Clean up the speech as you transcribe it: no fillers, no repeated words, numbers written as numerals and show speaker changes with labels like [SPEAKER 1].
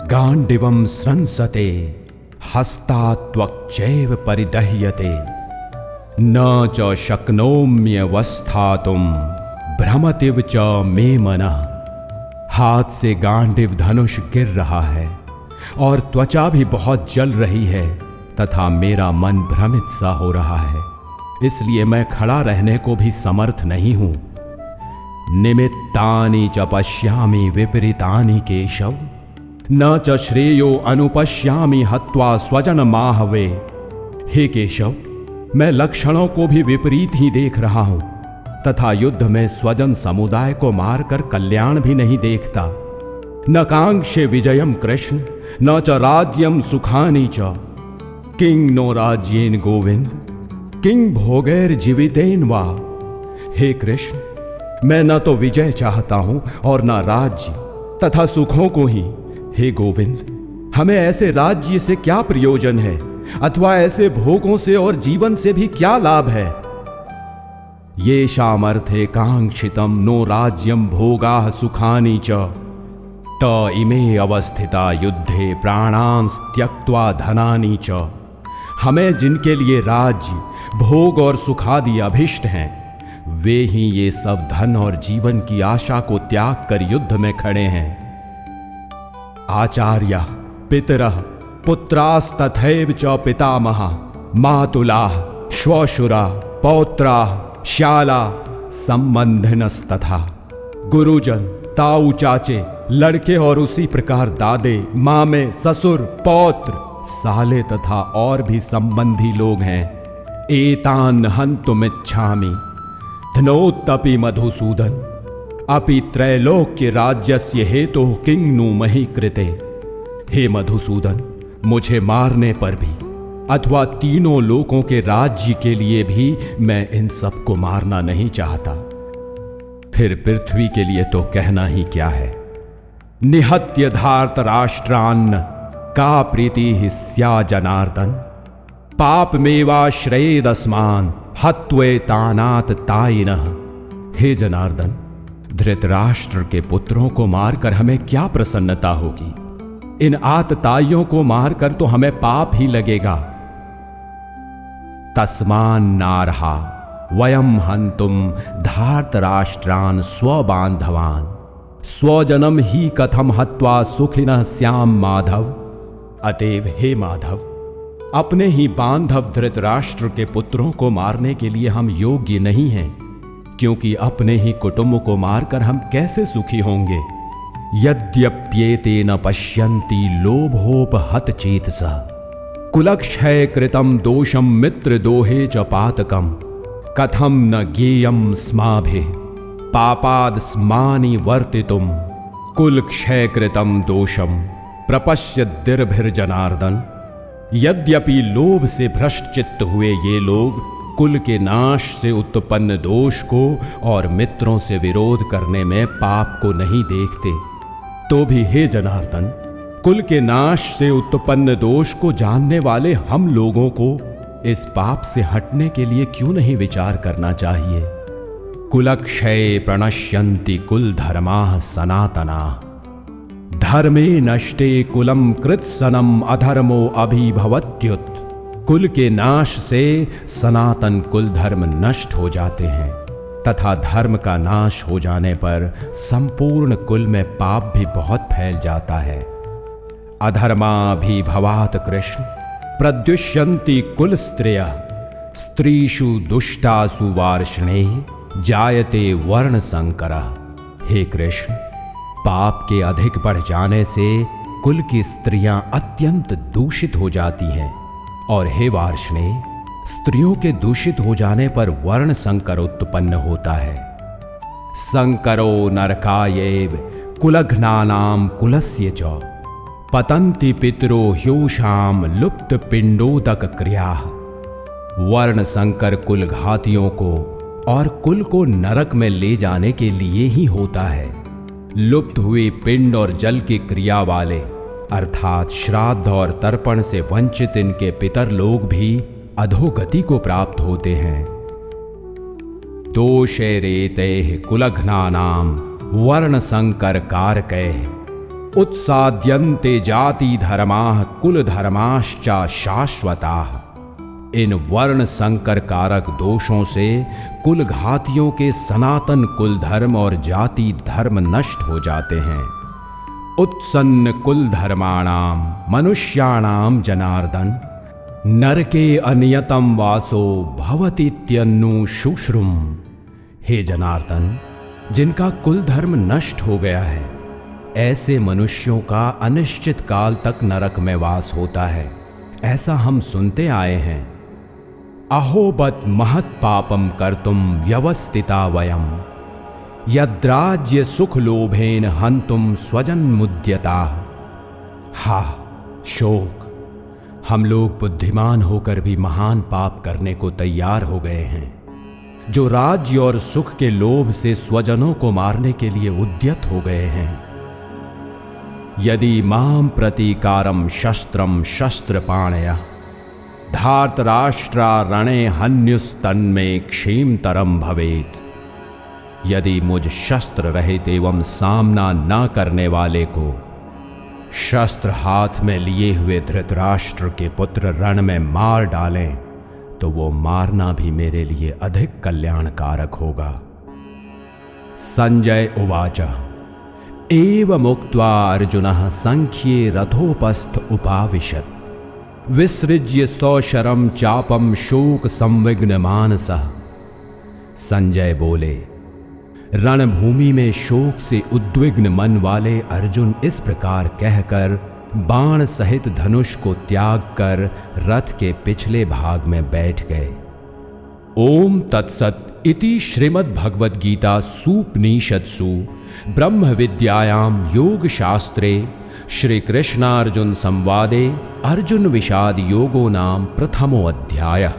[SPEAKER 1] गांडिवं स्रंसते हस्तात्वक्चैव परिदह्यते न च शक्नोम्यवस्थातुं भ्रमतिव च मे मनः। हाथ से गांडिव धनुष गिर रहा है और त्वचा भी बहुत जल रही है तथा मेरा मन भ्रमित सा हो रहा है, इसलिए मैं खड़ा रहने को भी समर्थ नहीं हूं। निमित्तानि च पश्यामि विपरीतानि केशव न च श्रेयो अनुपश्यामि हत्वा स्वजन माहवे। हे केशव, मैं लक्षणों को भी विपरीत ही देख रहा हूं तथा युद्ध में स्वजन समुदाय को मारकर कल्याण भी नहीं देखता। न कांक्षे विजयम कृष्ण न च राज्यम सुखानि च किंग नो राज्येन गोविंद किंग भोगैर जीवितेन वा। हे कृष्ण, मैं न तो विजय चाहता हूं और न राज्य तथा सुखों को ही। हे गोविंद, हमें ऐसे राज्य से क्या प्रयोजन है अथवा ऐसे भोगों से और जीवन से भी क्या लाभ है। ये शामर्थे कांक्षितम नो राज्यम भोगाः सुखानि च त इमे अवस्थिता युद्धे प्राणांस त्यक्त्वा धनानि च। हमें जिनके लिए राज्य भोग और सुखादि अभिष्ट हैं, वे ही ये सब धन और जीवन की आशा को त्याग कर युद्ध में खड़े हैं। आचार्य पितरः पुत्रास्तथैव च पितामहा मातुलाः श्वशुरा पौत्राः श्याला संबंधिनस्तथा। गुरुजन, ताऊ चाचे, लड़के और उसी प्रकार दादे मामे ससुर पौत्र साले तथा और भी संबंधी लोग हैं। एतान हन्तुमिच्छामि धनोत्तपि मधुसूदन अपि त्रैलोक्य राज्यस्य हेतुः किंग नु मही कृते। हे मधुसूदन, मुझे मारने पर भी अथवा तीनों लोकों के राज्य के लिए भी मैं इन सबको मारना नहीं चाहता। फिर पृथ्वी के लिए तो कहना ही क्या है। निहत्य धार्त राष्ट्रान्न का प्रीति ही स्या जनार्दन पाप मेवा श्रेयदस्मान हत्वे तानात ताइनः। हे जनार्दन, धृतराष्ट्र के पुत्रों को मारकर हमें क्या प्रसन्नता होगी। इन आतताइयों को मारकर तो हमें पाप ही लगेगा। तस्मान नारहा वयम हंतुम धार्तराष्ट्रान् स्वबांधवान् स्वजनम ही कथम हत्वा सुखिनः स्याम माधव। अतएव हे माधव, अपने ही बांधव धृतराष्ट्र के पुत्रों को मारने के लिए हम योग्य नहीं हैं, क्योंकि अपने ही कुटुंब को मारकर हम कैसे सुखी होंगे। यद्यप्येतेन पश्यन्ति लोभोपहत चेतसः कुलक्षय कृतं दोषं मित्रदोहे च पातकम् कथं न ज्ञेयं स्माभिः पापाद् स्मानि वर्तितुम्। कुलक्षय कृतं दोषं प्रपश्यद्भिर्जनार्दन। यद्यपि लोभ से भ्रष्ट चित्त हुए ये लोग कुल के नाश से उत्पन्न दोष को और मित्रों से विरोध करने में पाप को नहीं देखते, तो भी हे जनार्दन, कुल के नाश से उत्पन्न दोष को जानने वाले हम लोगों को इस पाप से हटने के लिए क्यों नहीं विचार करना चाहिए। कुलक्षये प्रणश्यन्ति कुल धर्माः सनातनाः धर्मे नष्टे कुलम कृत्सनम अधर्मो अभिभवत्युत। कुल के नाश से सनातन कुल धर्म नष्ट हो जाते हैं तथा धर्म का नाश हो जाने पर संपूर्ण कुल में पाप भी बहुत फैल जाता है। अधर्माभिभवात् कृष्ण प्रद्युष्यन्ति कुल स्त्रियः स्त्रीषु दुष्टासु वार्ष्णेः जायते वर्ण संकरः। हे कृष्ण, पाप के अधिक बढ़ जाने से कुल की स्त्रियां अत्यंत दूषित हो जाती हैं और हे वार्ष्णेय, स्त्रियों के दूषित हो जाने पर वर्ण संकर उत्पन्न होता है। संकरो नरकायैव कुलघ्नानां कुलस्य च पतन्ति पितरो ह्योषाम लुप्त पिंडोदक क्रियाः। वर्ण संकर कुल घातियों को और कुल को नरक में ले जाने के लिए ही होता है। लुप्त हुए पिंड और जल की क्रिया वाले अर्थात श्राद्ध और तर्पण से वंचित इनके पितर लोग भी अधोगति को प्राप्त होते हैं। दोषे रेते कुलघ्नानां वर्ण संकर कारकैः उत्साद्यन्ते जाति धर्माः कुल धर्माश्च शाश्वताः। इन वर्ण संकर कारक दोषों से कुल घातियों के सनातन कुल धर्म और जाति धर्म नष्ट हो जाते हैं। उत्सन्न कुल धर्माणाम मनुष्याणाम जनार्दन नरके अनियतम वासो भवतीत्यन्नु शुश्रुम। हे जनार्दन, जिनका कुल धर्म नष्ट हो गया है, ऐसे मनुष्यों का अनिश्चित काल तक नरक में वास होता है, ऐसा हम सुनते आए हैं। अहोबत महत् पापम कर्तुम व्यवस्थिता वयम यद्राज्य सुख लोभेन हंतुम स्वजन मुद्यता। हा शोक, हम लोग बुद्धिमान होकर भी महान पाप करने को तैयार हो गए हैं, जो राज्य और सुख के लोभ से स्वजनों को मारने के लिए उद्यत हो गए हैं। यदि माम प्रतीकारम शस्त्रम शस्त्रपाणय धार्तराष्ट्रा रणे हन्युस्तन्मे क्षीमतरम भवेत्। यदि मुझ शस्त्र रहित एवं सामना न करने वाले को शस्त्र हाथ में लिए हुए धृतराष्ट्र के पुत्र रण में मार डालें, तो वो मारना भी मेरे लिए अधिक कल्याणकारक होगा। संजय उवाच एवमुक्त्वा अर्जुनः संख्ये रथोपस्थ उपाविशत् विसृज्य सौशरम चापम शोक संविघ्न मानसः। संजय बोले, रणभूमि में शोक से उद्विग्न मन वाले अर्जुन इस प्रकार कहकर बाण सहित धनुष को त्याग कर रथ के पिछले भाग में बैठ गए। ओम तत्सत इति श्रीमद् भगवद गीता सूपनिषत्सु ब्रह्म विद्यायाम योग शास्त्रे श्री कृष्णार्जुन संवादे अर्जुन विषाद योगो नाम प्रथमो अध्यायः।